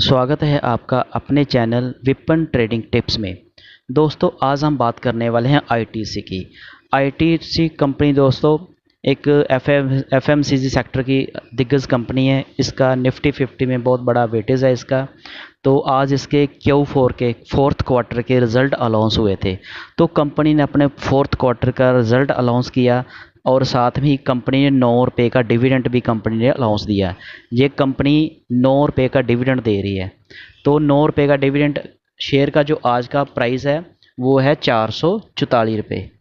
स्वागत है आपका अपने चैनल विपन ट्रेडिंग टिप्स में। दोस्तों आज हम बात करने वाले हैं आईटीसी की। आईटीसी कंपनी दोस्तों एक एफएमसीजी सेक्टर की दिग्गज कंपनी है। इसका निफ्टी 50 में बहुत बड़ा वेटेज है इसका। तो आज इसके Q4 के फोर्थ क्वार्टर के रिज़ल्ट अनाउंस हुए थे। तो कंपनी ने अपने फोर्थ क्वार्टर का रिज़ल्ट अनाउंस किया और साथ में ही कंपनी ने 9 रुपये का डिविडेंड भी कंपनी ने अनाउंस दिया। ये कंपनी 9 रुपये का डिविडेंड दे रही है। तो 9 रुपये का डिविडेंड शेयर का जो आज का प्राइस है वो है 444 रुपये।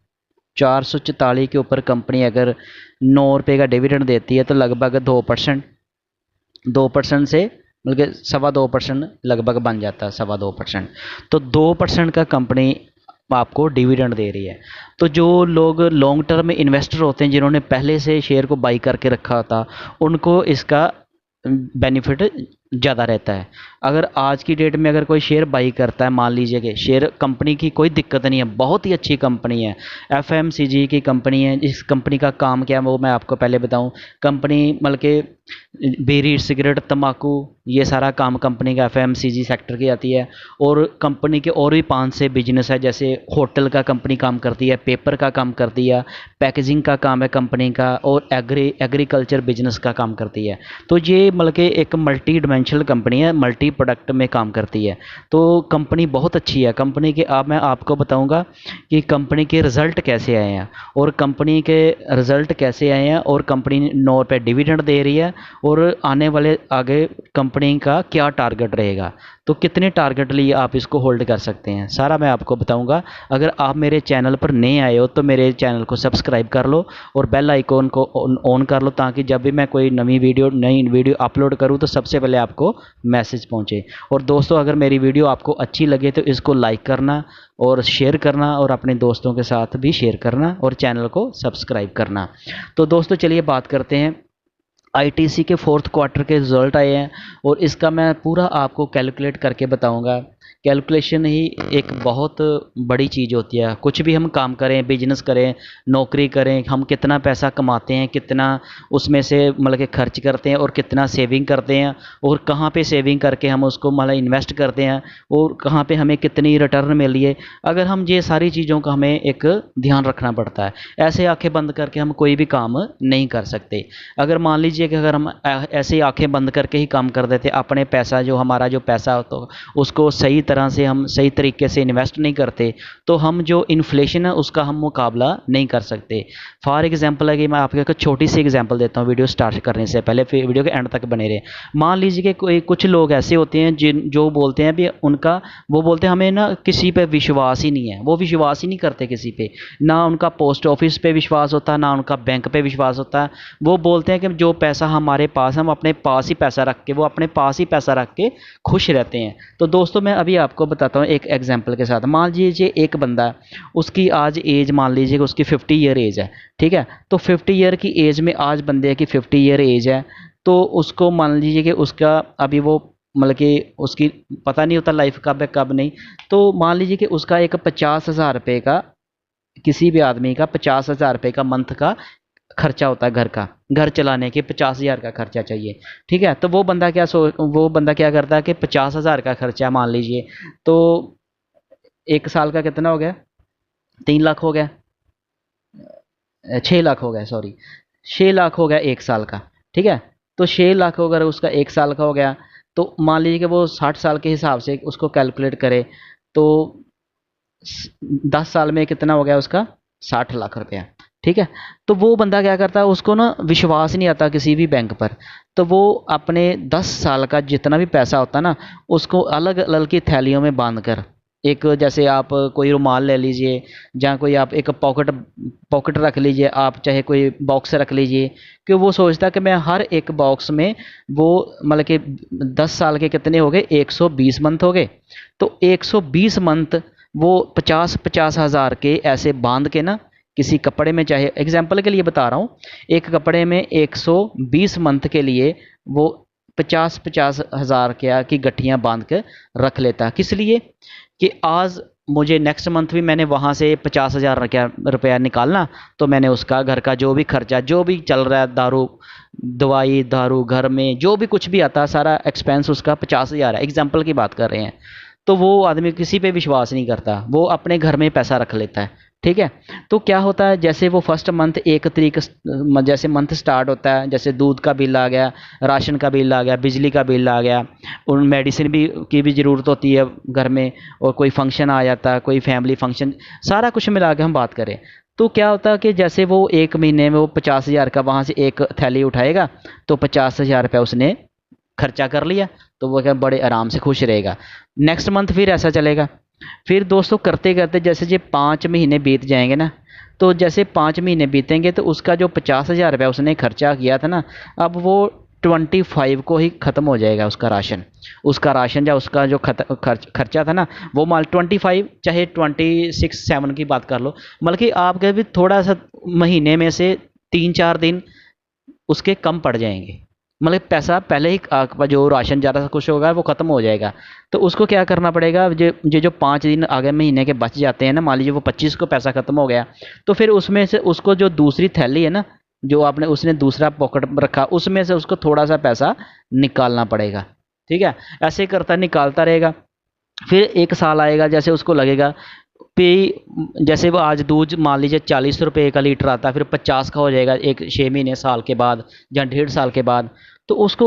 444 के ऊपर कंपनी अगर 9 रुपये का डिविडेंड देती है तो लगभग 2% से बल्कि 2.25% लगभग बन जाता है, 2.25%। तो 2% का कंपनी आपको डिविडेंड दे रही है। तो जो लोग लॉन्ग टर्म में इन्वेस्टर होते हैं, जिन्होंने पहले से शेयर को बाई करके रखा था, उनको इसका बेनिफिट ज़्यादा रहता है। अगर आज की डेट में अगर कोई शेयर बाई करता है, मान लीजिए कि शेयर कंपनी की कोई दिक्कत नहीं है, बहुत ही अच्छी कंपनी है, एफएमसीजी की कंपनी है। इस कंपनी का काम क्या है वो मैं आपको पहले बताऊं। कंपनी मतलब कि बीड़ी सिगरेट तंबाकू ये सारा काम कंपनी का एफएमसीजी सेक्टर की आती है। और कंपनी के और भी 5 से बिजनेस है, जैसे होटल का कंपनी काम करती है, पेपर का काम करती है, पैकेजिंग का काम है कंपनी का, और एग्रीकल्चर बिजनेस का काम करती है। तो ये मतलब कि एक मल्टी डिमेंशनल कंपनी है, मल्टी प्रोडक्ट में काम करती है। तो कंपनी बहुत अच्छी है। कंपनी के अब मैं आपको बताऊंगा कि कंपनी के रिज़ल्ट कैसे आए हैं, और कंपनी के रिज़ल्ट कैसे आए हैं, और कंपनी 9 रुपये डिविडेंड दे रही है, और आने वाले आगे कंपनी का क्या टारगेट रहेगा, तो कितने टारगेट लिए आप इसको होल्ड कर सकते हैं, सारा मैं आपको बताऊंगा। अगर आप मेरे चैनल पर नए आए हो तो मेरे चैनल को सब्सक्राइब कर लो और बेल आइकॉन को ऑन कर लो, ताकि जब भी मैं कोई नई वीडियो अपलोड करूं तो सबसे पहले आपको मैसेज पहुंचे। और दोस्तों अगर मेरी वीडियो आपको अच्छी लगे तो इसको लाइक करना और शेयर करना, और अपने दोस्तों के साथ भी शेयर करना, और चैनल को सब्सक्राइब करना। तो दोस्तों चलिए बात करते हैं। आईटीसी के फोर्थ क्वार्टर के रिजल्ट आए हैं और इसका मैं पूरा आपको कैलकुलेट करके बताऊंगा। कैलकुलेशन ही एक बहुत बड़ी चीज़ होती है। कुछ भी हम काम करें, बिजनेस करें, नौकरी करें, हम कितना पैसा कमाते हैं, कितना उसमें से मतलब कि खर्च करते हैं, और कितना सेविंग करते हैं, और कहाँ पे सेविंग करके हम उसको मतलब इन्वेस्ट करते हैं, और कहाँ पे हमें कितनी रिटर्न मिल रही है। अगर हम ये सारी चीज़ों का हमें एक ध्यान रखना पड़ता है। ऐसे आंखें बंद करके हम कोई भी काम नहीं कर सकते। अगर मान लीजिए कि अगर हम ऐसे ही आंखें बंद करके ही काम कर देते, अपने पैसा जो हमारा जो पैसा हो तो उसको सही तरह से हम सही तरीके से इन्वेस्ट नहीं करते, तो हम जो इन्फ्लेशन है उसका हम मुकाबला नहीं कर सकते। फॉर एग्जांपल है कि मैं आपको एक छोटी सी एग्जांपल देता हूँ वीडियो स्टार्ट करने से पहले, फिर वीडियो के एंड तक बने रहे। मान लीजिए कि कोई कुछ लोग ऐसे होते हैं जो बोलते हैं भी उनका, वो बोलते हैं हमें ना किसी पे विश्वास ही नहीं है, वो विश्वास ही नहीं करते किसी पे, ना उनका पोस्ट ऑफिस पे विश्वास होता है, ना उनका बैंक पे विश्वास होता है। वो बोलते हैं कि जो पैसा हमारे पास, हम अपने पास ही पैसा रख के, वो अपने पास ही पैसा रख के खुश रहते हैं। तो दोस्तों मैं अभी आपको बताता हूँ एक एग्जांपल के साथ। मान लीजिए एक बंदा है, उसकी आज एज मान लीजिए कि उसकी 50 ईयर एज है, ठीक है। तो 50 ईयर की एज में आज बंदे की 50 ईयर एज है, तो उसको मान लीजिए कि उसका अभी वो मतलब कि उसकी पता नहीं होता लाइफ कब है कब नहीं। तो मान लीजिए कि उसका एक 50,000 रुपये का, किसी भी आदमी का 50,000 रुपये का मंथ का खर्चा होता है, घर चलाने के 50,000 का खर्चा चाहिए, ठीक है। तो वो बंदा क्या करता है कि 50,000 का खर्चा मान लीजिए, तो एक साल का कितना हो गया, 3 लाख हो गया, 6 लाख हो गया, सॉरी 6 लाख हो गया एक साल का, ठीक है। तो 6 लाख अगर उसका एक साल का हो गया, तो मान लीजिए कि वो 60 साल के हिसाब से उसको कैलकुलेट करे, तो 10 साल में कितना हो गया उसका, 60 लाख रुपया, ठीक है। तो वो बंदा क्या करता है, उसको ना विश्वास नहीं आता किसी भी बैंक पर, तो वो अपने 10 साल का जितना भी पैसा होता है ना, उसको अलग अलग की थैलियों में बांध कर, एक जैसे आप कोई रुमाल ले लीजिए, जहाँ कोई आप एक पॉकेट रख लीजिए, आप चाहे कोई बॉक्स रख लीजिए, कि वो सोचता है कि मैं हर एक बॉक्स में वो मतलब कि 10 साल के कितने हो गए, 120 मंथ हो गए। तो 120 मंथ वो 50-50 हज़ार के ऐसे बांध के ना, किसी कपड़े में, चाहे एग्जाम्पल के लिए बता रहा हूँ, एक कपड़े में 120 मंथ के लिए वो 50-50 हज़ार क्या की गठियाँ बांध के रख लेता है। किस लिए कि आज मुझे नेक्स्ट मंथ भी मैंने वहाँ से 50,000 रुपया निकालना, तो मैंने उसका घर का जो भी खर्चा जो भी चल रहा है, दारू दवाई दारू घर में जो भी कुछ भी आता है सारा एक्सपेंस उसका 50,000 है, एग्जाम्पल की बात कर रहे हैं। तो वो आदमी किसी पे विश्वास नहीं करता, वो अपने घर में पैसा रख लेता है। ठीक है, तो क्या होता है, जैसे वो फर्स्ट मंथ 1 तारीख जैसे मंथ स्टार्ट होता है, जैसे दूध का बिल आ गया, राशन का बिल आ गया, बिजली का बिल आ गया, उन मेडिसिन भी की भी ज़रूरत होती है घर में, और कोई फंक्शन आ जाता है, कोई फैमिली फंक्शन, सारा कुछ मिला के हम बात करें तो क्या होता है कि जैसे वो 1 महीने में वो 50,000 का वहाँ से एक थैली उठाएगा, तो 50,000 रुपया उसने खर्चा कर लिया, तो वो क्या बड़े आराम से खुश रहेगा। नेक्स्ट मंथ फिर ऐसा चलेगा। फिर दोस्तों करते करते जैसे ये 5 महीने बीत जाएंगे ना, तो जैसे 5 महीने बीतेंगे तो उसका जो 50,000 रुपया उसने खर्चा किया था ना, अब वो 25 को ही ख़त्म हो जाएगा उसका राशन। उसका राशन या उसका जो खर्चा था ना, वो मान 25 चाहे 26-7 की बात कर लो, मतलब कि आपके भी थोड़ा सा महीने में से 3-4 दिन उसके कम पड़ जाएंगे। मतलब पैसा पहले ही आपका जो राशन ज़्यादा कुछ होगा वो ख़त्म हो जाएगा। तो उसको क्या करना पड़ेगा, जो 5 दिन आगे महीने के बच जाते हैं ना, मान लीजिए वो 25 को पैसा ख़त्म हो गया, तो फिर उसमें से उसको जो दूसरी थैली है ना, जो आपने उसने दूसरा पॉकेट रखा, उसमें से उसको थोड़ा सा पैसा निकालना पड़ेगा। ठीक है, ऐसे करता निकालता रहेगा। फिर 1 साल आएगा, जैसे उसको लगेगा कि जैसे वो आज दूध मान लीजिए 40 रुपये का लीटर आता है, फिर 50 का हो जाएगा 6 महीने साल के बाद या 1.5 साल के बाद। तो उसको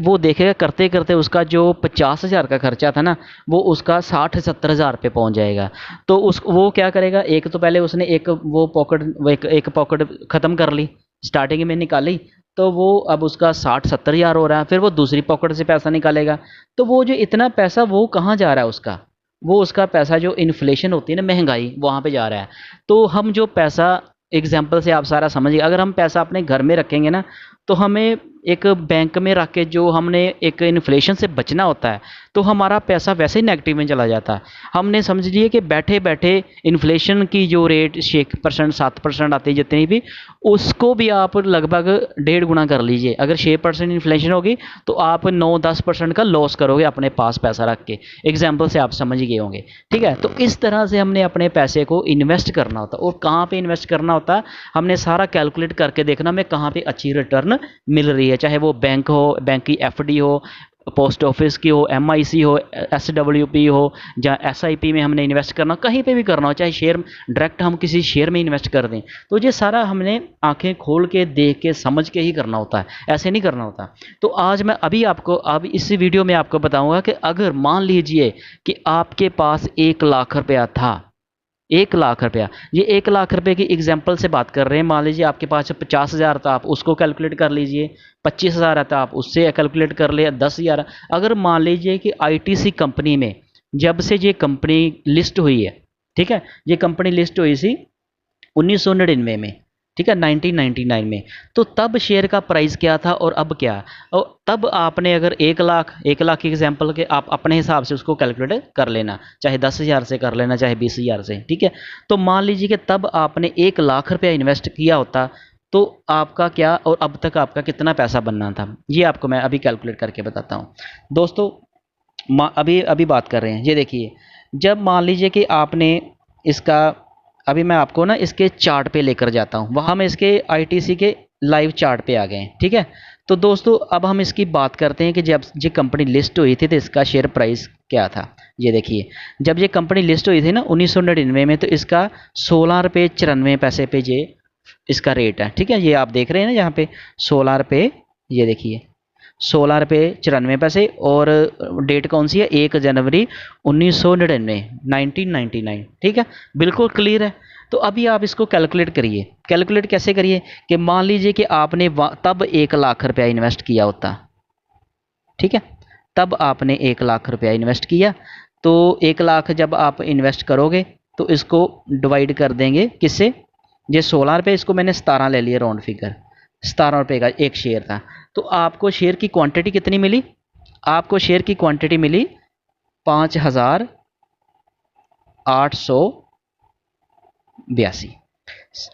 वो देखेगा करते करते उसका जो 50,000 का खर्चा था ना, वो उसका 60-70 हज़ार रुपये पहुँच जाएगा। तो वो क्या करेगा, एक तो पहले उसने एक पॉकेट ख़त्म कर ली, स्टार्टिंग में निकाली, तो वो अब उसका 60-70 हज़ार हो रहा है। फिर वो दूसरी पॉकेट से पैसा निकालेगा, तो वो जो इतना पैसा वो कहाँ जा रहा है उसका, वो उसका पैसा जो इन्फ्लेशन होती है ना, महंगाई, वहाँ पे जा रहा है। तो हम जो पैसा, एग्जाम्पल से आप सारा समझिए, अगर हम पैसा अपने घर में रखेंगे ना, तो हमें एक बैंक में रख के जो हमने एक इन्फ्लेशन से बचना होता है, तो हमारा पैसा वैसे ही नेगेटिव में चला जाता है। हमने समझ लिए कि बैठे बैठे इन्फ्लेशन की जो रेट 6% 7% आती है जितनी भी, उसको भी आप लगभग 1.5 गुना कर लीजिए। अगर 6% इन्फ्लेशन होगी तो आप 9-10% का लॉस करोगे अपने पास पैसा रख के। एग्जाम्पल से आप समझ गए होंगे। ठीक है, तो इस तरह से हमने अपने पैसे को इन्वेस्ट करना होता है। और कहाँ पे इन्वेस्ट करना होता है, हमने सारा कैलकुलेट करके देखना हमें कहाँ पे अच्छी रिटर्न मिल रही है, चाहे वो बैंक हो, बैंक की एफडी हो, पोस्ट ऑफिस की हो, एमआईसी हो, एसडब्ल्यूपी हो, या एसआईपी में हमने इन्वेस्ट करना, कहीं पे भी करना हो, चाहे शेयर डायरेक्ट हम किसी शेयर में इन्वेस्ट कर दें, तो ये सारा हमने आंखें खोल के देख के समझ के ही करना होता है, ऐसे नहीं करना होता। तो आज मैं अब इस वीडियो में आपको बताऊंगा कि अगर मान लीजिए कि आपके पास 1 लाख रुपया था, 1 लाख रुपया, ये 1 लाख रुपए की एग्जाम्पल से बात कर रहे हैं। मान लीजिए आपके पास 50,000 था, आप उसको कैलकुलेट कर लीजिए, 25,000 आता आप उससे कैलकुलेट कर ले, 10,000। अगर मान लीजिए कि आईटीसी कंपनी में जब से ये कंपनी लिस्ट हुई है, ठीक है, ये कंपनी लिस्ट हुई थी 1999 में, ठीक है, 1999 में, तो तब शेयर का प्राइस क्या था और अब क्या। और तब आपने अगर 1 लाख की एग्जाम्पल के आप अपने हिसाब से उसको कैलकुलेट कर लेना, चाहे 10,000 से कर लेना, चाहे 20,000 से। ठीक है, तो मान लीजिए कि तब आपने 1 लाख रुपया इन्वेस्ट किया होता, तो आपका क्या और अब तक आपका कितना पैसा बनना था, ये आपको मैं अभी कैलकुलेट करके बताता हूँ। दोस्तों अभी अभी बात कर रहे हैं, ये देखिए, जब मान लीजिए कि आपने इसका, अभी मैं आपको ना इसके चार्ट पे लेकर जाता हूँ, वहाँ हम इसके आईटीसी के लाइव चार्ट पे आ गए हैं। ठीक है, तो दोस्तों अब हम इसकी बात करते हैं कि जब ये कंपनी लिस्ट हुई थी तो इसका शेयर प्राइस क्या था। ये देखिए, जब ये कंपनी लिस्ट हुई थी ना 1999 में, तो इसका 16 रुपये 94 पैसे पे ये इसका रेट है। ठीक है, ये आप देख रहे हैं ना यहाँ पे 16 रुपये, ये देखिए 16 रुपये 94 पैसे, और डेट कौन सी है, 1 जनवरी 1999, 1999। ठीक है, बिल्कुल क्लियर है। तो अभी आप इसको कैलकुलेट करिए। कैलकुलेट कैसे करिए कि मान लीजिए कि आपने तब 1 लाख रुपया इन्वेस्ट किया होता, ठीक है, तब आपने 1 लाख रुपया इन्वेस्ट किया, तो 1 लाख जब आप इन्वेस्ट करोगे तो इसको डिवाइड कर देंगे किससे, ये 16 रुपये, इसको मैंने 17 ले लिया राउंड फिगर, 17 रुपये का एक शेयर था। तो आपको शेयर की क्वांटिटी कितनी मिली, आपको शेयर की क्वांटिटी मिली 5,882।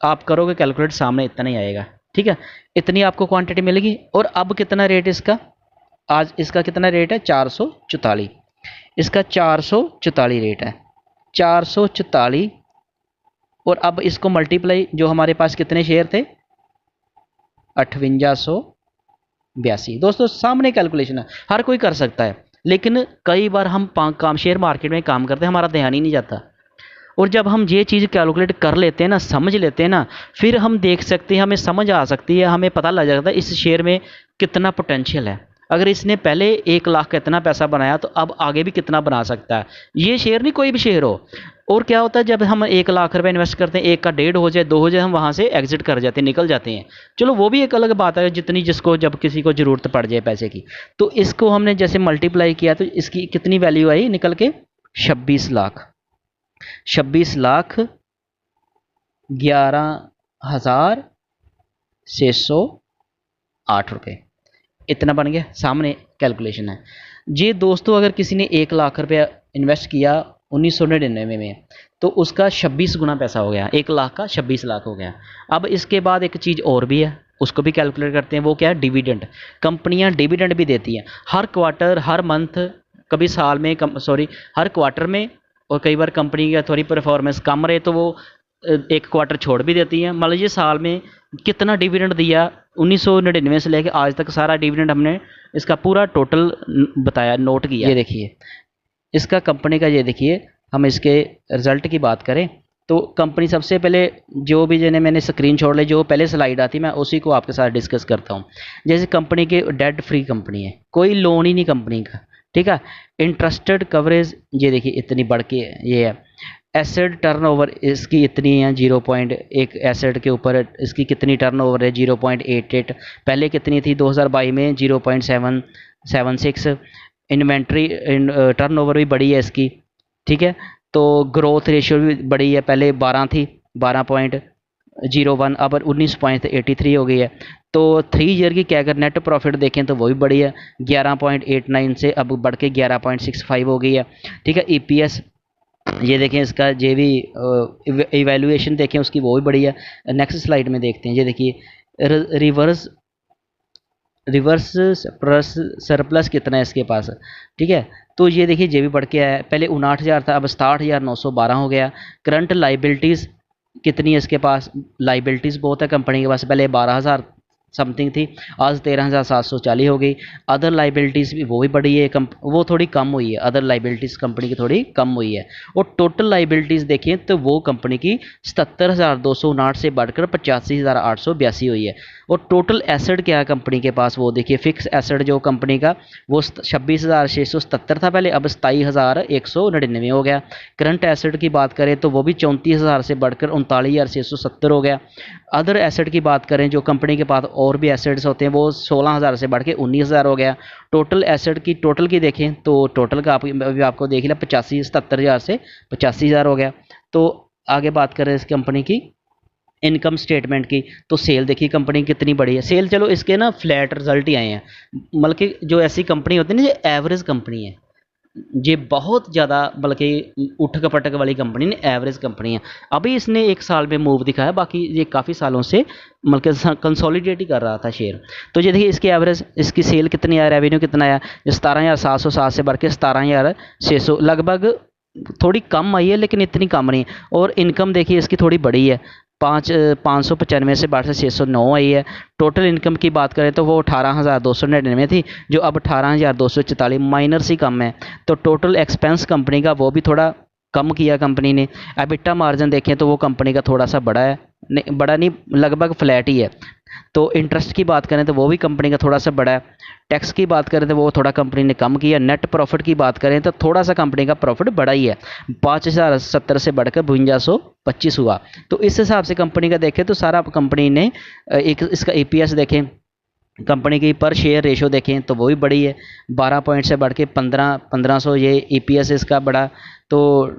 आप करोगे कैलकुलेट, सामने इतना ही आएगा। ठीक है, इतनी आपको क्वांटिटी मिलेगी। और अब कितना रेट इसका, आज इसका कितना रेट है, 444, इसका 444 रेट है। 444 और अब इसको मल्टीप्लाई, जो हमारे पास कितने शेयर थे 5882। दोस्तों सामने कैलकुलेशन है, हर कोई कर सकता है, लेकिन कई बार हम काम शेयर मार्केट में काम करते हैं, हमारा ध्यान ही नहीं जाता। और जब हम ये चीज़ कैलकुलेट कर लेते हैं ना, समझ लेते हैं ना, फिर हम देख सकते हैं, हमें समझ आ सकती है, हमें पता लग जाता है इस शेयर में कितना पोटेंशियल है। अगर इसने पहले 1 लाख का इतना पैसा बनाया तो अब आगे भी कितना बना सकता है। ये शेयर नहीं, कोई भी शेयर हो। और क्या होता है जब हम 1 लाख रुपए इन्वेस्ट करते हैं, एक का 1.5 हो जाए 2 हो जाए, हम वहाँ से एग्जिट कर जाते हैं, निकल जाते हैं। चलो वो भी एक अलग बात है, जितनी जिसको जब किसी को ज़रूरत पड़ जाए पैसे की। तो इसको हमने जैसे मल्टीप्लाई किया तो इसकी कितनी वैल्यू आई निकल के 26 लाख। 26,11,608 रुपये इतना बन गया। सामने कैलकुलेशन है जी दोस्तों। अगर किसी ने 1 लाख रुपया इन्वेस्ट किया 1999 में, तो उसका 26 गुना पैसा हो गया, 1 लाख का 26 लाख हो गया। अब इसके बाद एक चीज़ और भी है, उसको भी कैलकुलेट करते हैं। वो क्या है, डिविडेंड। कंपनियां डिविडेंड भी देती हैं हर क्वार्टर, हर मंथ, कभी साल में, हर क्वार्टर में। और कई बार कंपनी का थोड़ी परफॉर्मेंस कम रहे तो वो एक क्वार्टर छोड़ भी देती हैं। मान लीजिए साल में कितना डिविडेंड दिया 1999 से लेकर आज तक, सारा डिविडेंड हमने इसका पूरा टोटल बताया, नोट किया। ये देखिए इसका कंपनी का, ये देखिए हम इसके रिज़ल्ट की बात करें तो कंपनी सबसे पहले, जो भी जिन्हें मैंने स्क्रीन छोड़ ले, जो पहले स्लाइड आती मैं उसी को आपके साथ डिस्कस करता हूँ। जैसे कंपनी के डेट फ्री कंपनी है, कोई लोन ही नहीं कंपनी का, ठीक है। इंटरेस्टेड कवरेज ये देखिए इतनी बढ़ के ये है। एसेट टर्नओवर इसकी इतनी है 0.1, एसेट के ऊपर इसकी कितनी टर्नओवर है 0.88, पहले कितनी थी 2022 में 0.776। इन्वेंट्री टर्नओवर भी बड़ी है इसकी, ठीक है। तो ग्रोथ रेशियो भी बड़ी है, पहले 12 थी, 12.01, अब 19.83 हो गई है। तो 3 ईयर की क्या अगर नेट प्रॉफिट देखें तो वो भी बड़ी है, 11.89 से अब बढ़ के 11.65 हो गई है, ठीक है। ईपीएस ये देखें, इसका जे भी इवैल्यूएशन देखें उसकी, वो भी बड़ी है। नेक्स्ट स्लाइड में देखते हैं, ये देखिए रिवर्स सरप्लस कितना है इसके पास, ठीक है। तो ये देखिए जे भी बढ़ के आया, पहले 59,000 था, अब 67,912 हो गया। करंट लाइबिलिटीज़ कितनी है इसके पास, लाइबिलिटीज़ बहुत है कंपनी के पास, पहले 12,000 समथिंग थी, आज 13,740 हो गई। अदर लाइबिलिटीज़ भी वो भी बढ़ी है, वो थोड़ी कम हुई है, अदर लाइबिलिटीज़ कंपनी की थोड़ी कम हुई है। और टोटल लाइबिलिटीज़ देखें तो वो कंपनी की 77,259 से बढ़कर 85,882 हुई है। और टोटल एसेट क्या है कंपनी के पास, वो देखिए फिक्स एसेट जो कंपनी का वो 26,677 था पहले, अब 27,199 हो गया। करंट एसेट की बात करें तो वो भी 34,000 से बढ़कर 39,670 हो गया। अदर एसेट की बात करें, जो कंपनी के पास और भी एसेट्स होते हैं, वो 16,000 से बढ़ के 19,000 हो गया। टोटल एसेट की टोटल की देखें तो टोटल का अभी आपको देख लिया 77,000 से 85,000 हो गया। तो आगे बात करें इस कंपनी की इनकम स्टेटमेंट की, तो सेल देखिए कंपनी कितनी बड़ी है। सेल चलो इसके ना फ्लैट रिजल्ट ही आए हैं, बल्कि जो ऐसी कंपनी होती है ना, जो एवरेज कंपनी है, ये बहुत ज़्यादा बल्कि उठक पटक वाली कंपनी नहीं, एवरेज कंपनी है। अभी इसने 1 साल में मूव दिखाया, बाकी ये काफ़ी सालों से मतलब कंसोलिडेट ही कर रहा था शेयर। तो ये देखिए इसकी एवरेज, इसकी सेल कितनी आया, रेवेन्यू कितना आया, 17,707 से बढ़ के 17,600, लगभग थोड़ी कम आई है लेकिन इतनी कम नहीं। और इनकम देखिए इसकी थोड़ी बड़ी है, 595 से बढ़ से 609 आई है। टोटल इनकम की बात करें तो वो 18,299 थी, जो अब 18,244, माइनर सी कम है। तो टोटल एक्सपेंस कंपनी का वो भी थोड़ा कम किया कंपनी ने। एबिटा मार्जिन देखें तो वो कंपनी का थोड़ा सा बड़ा है, नहीं बड़ा नहीं, लगभग फ्लैट ही है। तो इंटरेस्ट की बात करें तो वो भी कंपनी का थोड़ा सा बड़ा है। टैक्स की बात करें तो वो थोड़ा कंपनी ने कम किया। नेट प्रॉफिट की बात करें तो थोड़ा सा कंपनी का प्रॉफिट बड़ा ही है, 5,070 से बढ़कर 5225 हुआ। तो इस हिसाब से कंपनी का देखें तो सारा कंपनी ने एक इसका ईपीएस देखें, कंपनी की पर शेयर रेशो देखें तो वो भी बड़ी है, 12 पॉइंट से बढ़ के 1500 ये ईपीएस इसका बड़ा। तो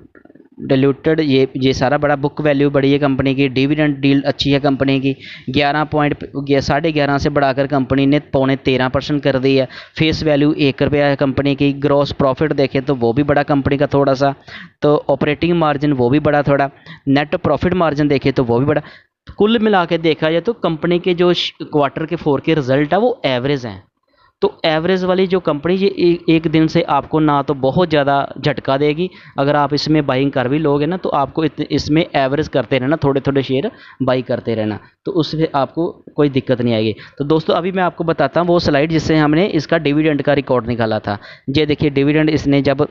डिल्यूटेड ये सारा बड़ा, बुक वैल्यू बड़ी है कंपनी की, डिविडेंड डील अच्छी है कंपनी की, 11.11 से बढ़ाकर कंपनी ने 13.25% कर दी है। फेस वैल्यू 1 रुपया है कंपनी की। ग्रॉस प्रॉफिट देखें तो वो भी बड़ा कंपनी का थोड़ा सा। तो ऑपरेटिंग मार्जिन वो भी बड़ा थोड़ा। नेट प्रॉफिट मार्जिन देखें तो वो भी बड़ा। कुल मिला के देखा जाए तो कंपनी के जो क्वार्टर के 4 के रिजल्ट है वो एवरेज हैं, तो एवरेज वाली जो कंपनी ये एक दिन से आपको ना तो बहुत ज़्यादा झटका देगी, अगर आप इसमें बाइंग कर भी लोगे ना तो आपको इसमें एवरेज करते रहना, थोड़े थोड़े शेयर बाई करते रहना, तो उसमें आपको कोई दिक्कत नहीं आएगी। तो दोस्तों अभी मैं आपको बताता हूँ वो स्लाइड जिससे हमने इसका डिविडेंड का रिकॉर्ड निकाला था। ये देखिए डिविडेंड इसने जब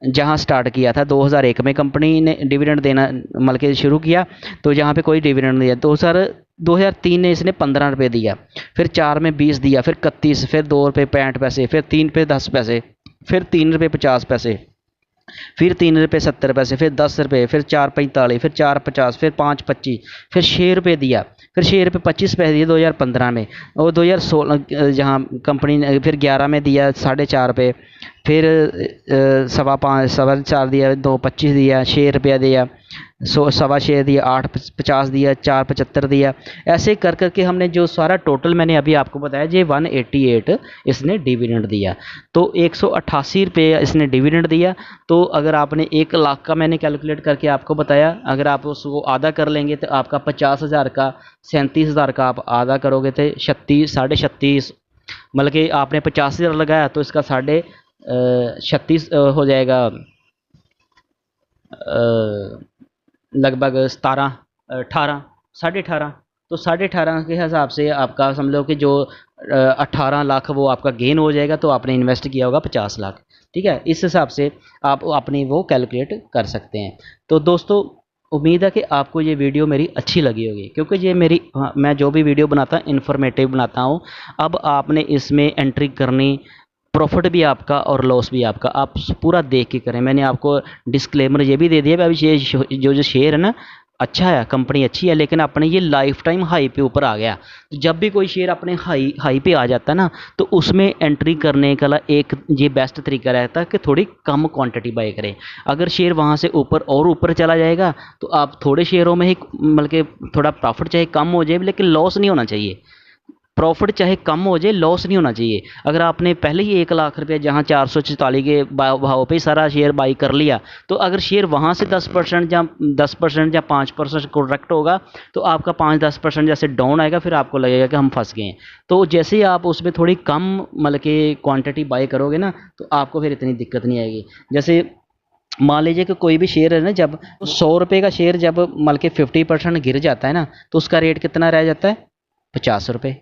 जहाँ स्टार्ट किया था 2001 में कंपनी ने डिविडेंड देना मतलब के शुरू किया, तो जहाँ पे कोई डिविडेंड नहीं दिया। 2003 में इसने 15 रुपये दिया, फिर 4 में 20 दिया, फिर 31, फिर 2 रुपये 65 पैसे, फिर 3 पे 10 पैसे, फिर 3 रुपये 50 पैसे, फिर 3 रुपये 70 पैसे, फिर 10 रुपये, फिर 4.45, फिर 4.50, फिर 5.25, फिर 6 रुपये दिया, फिर 6 रुपये 25 पैसे दिए 2015 में, और 2016 जहाँ कंपनी ने फिर 11 में दिया 4.5 रुपये, फिर 4.25 दिया, 2.25 दिया, 6 रुपया दिया, 6.25 दिया, 8.50 दिया, 4.75 दिया। ऐसे कर करके हमने जो सारा टोटल मैंने अभी आपको बताया जी 188 इसने डिविडेंड दिया, तो 188 रुपये इसने डिविडेंड दिया। तो अगर आपने 1 लाख का मैंने कैलकुलेट करके आपको बताया, अगर आप उसको आधा कर लेंगे तो आपका 50,000 का 37,000 का आप आधा करोगे तो 36 मतलब कि आपने 50,000 लगाया तो इसका 36 हो जाएगा, लगभग 17 18 18.5, तो 18.5 के हिसाब से आपका समझ लो कि जो 18 लाख वो आपका गेन हो जाएगा, तो आपने इन्वेस्ट किया होगा 50 लाख। ठीक है, इस हिसाब से आप अपनी वो कैलकुलेट कर सकते हैं। तो दोस्तों उम्मीद है कि आपको ये वीडियो मेरी अच्छी लगी होगी, क्योंकि ये मेरी मैं जो भी वीडियो बनाता हूँ इन्फॉर्मेटिव बनाता हूँ। अब आपने इसमें एंट्री करनी, प्रॉफिट भी आपका और लॉस भी आपका, आप पूरा देख के करें। मैंने आपको डिस्क्लेमर ये भी दे दिया अभी ये जो शेयर है ना अच्छा है, कंपनी अच्छी है, लेकिन अपने ये लाइफ टाइम हाई पे ऊपर आ गया। तो जब भी कोई शेयर अपने हाई पे आ जाता है ना, तो उसमें एंट्री करने का एक ये बेस्ट तरीका रहता है कि थोड़ी कम क्वांटिटी बाय करें। अगर शेयर वहाँ से ऊपर और ऊपर चला जाएगा तो आप थोड़े शेयरों में ही मतलब कि थोड़ा प्रॉफिट चाहे कम हो जाए लेकिन लॉस नहीं होना चाहिए। प्रॉफिट चाहे कम हो जाए, लॉस नहीं होना चाहिए। अगर आपने पहले ही 1 लाख रुपये जहाँ 444 के भाव पे सारा शेयर बाई कर लिया, तो अगर शेयर वहाँ से 10% या 5% करेक्ट होगा, तो आपका 5-10% जैसे डाउन आएगा, फिर आपको लगेगा कि हम फंस गए हैं। तो जैसे ही आप उसमें थोड़ी कम मतलब कि क्वान्टिटी बाई करोगे ना, तो आपको फिर इतनी दिक्कत नहीं आएगी। जैसे मान लीजिए कि कोई भी शेयर है ना, जब 100 रुपये का शेयर जब मतलब कि 50% गिर जाता है ना, तो उसका रेट कितना रह जाता है? 50 रुपये।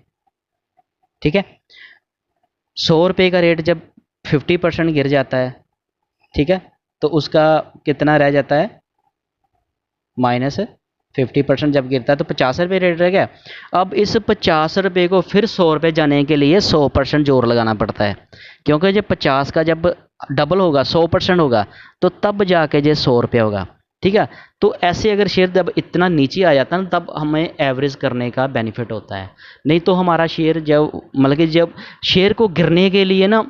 ठीक है, 100 रुपये का रेट जब 50% गिर जाता है, ठीक है, तो उसका कितना रह जाता है? -50% जब गिरता है तो 50 रुपये रेट रह गया। अब इस 50 रुपये को फिर 100 रुपये जाने के लिए 100% जोर लगाना पड़ता है, क्योंकि जब 50 का जब डबल होगा 100% होगा, तो तब जाके जो 100 रुपये होगा। ठीक है, तो ऐसे अगर शेयर जब इतना नीचे आ जाता है ना, तब हमें एवरेज करने का बेनिफिट होता है। नहीं तो हमारा शेयर जब मतलब कि जब शेयर को गिरने के लिए ना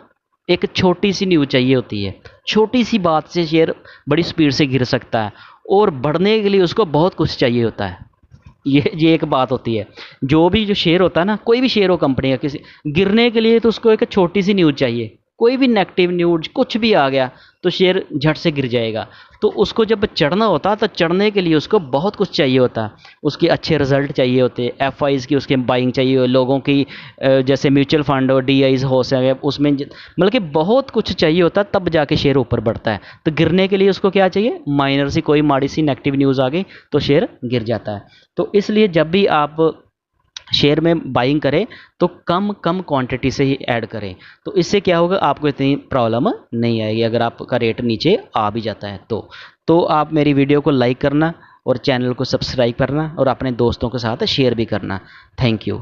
एक छोटी सी न्यूज़ चाहिए होती है, छोटी सी बात से शेयर बड़ी स्पीड से गिर सकता है, और बढ़ने के लिए उसको बहुत कुछ चाहिए होता है। ये एक बात होती है। जो शेयर होता है ना, कोई भी शेयर हो कंपनी का, किसी गिरने के लिए तो उसको एक छोटी सी न्यूज़ चाहिए। कोई भी नेगेटिव न्यूज़ कुछ भी आ गया तो शेयर झट से गिर जाएगा। तो उसको जब चढ़ना होता है तो चढ़ने के लिए उसको बहुत कुछ चाहिए होता है। उसके अच्छे रिजल्ट चाहिए होते हैं, एफआईज की उसके बाइंग चाहिए, लोगों की जैसे म्यूचुअल फंड और डीआईज हो सके, उसमें मतलब कि बहुत कुछ चाहिए होता है, तब जाके शेयर ऊपर बढ़ता है। तो गिरने के लिए उसको क्या चाहिए? माइनर सी कोई माड़ी सी नेगेटिव न्यूज़ आ गई तो शेयर गिर जाता है। तो इसलिए जब भी आप शेयर में बाइंग करें तो कम क्वांटिटी से ही ऐड करें, तो इससे क्या होगा, आपको इतनी प्रॉब्लम नहीं आएगी अगर आपका रेट नीचे आ भी जाता है तो आप मेरी वीडियो को लाइक करना और चैनल को सब्सक्राइब करना और अपने दोस्तों के साथ शेयर भी करना। Thank you.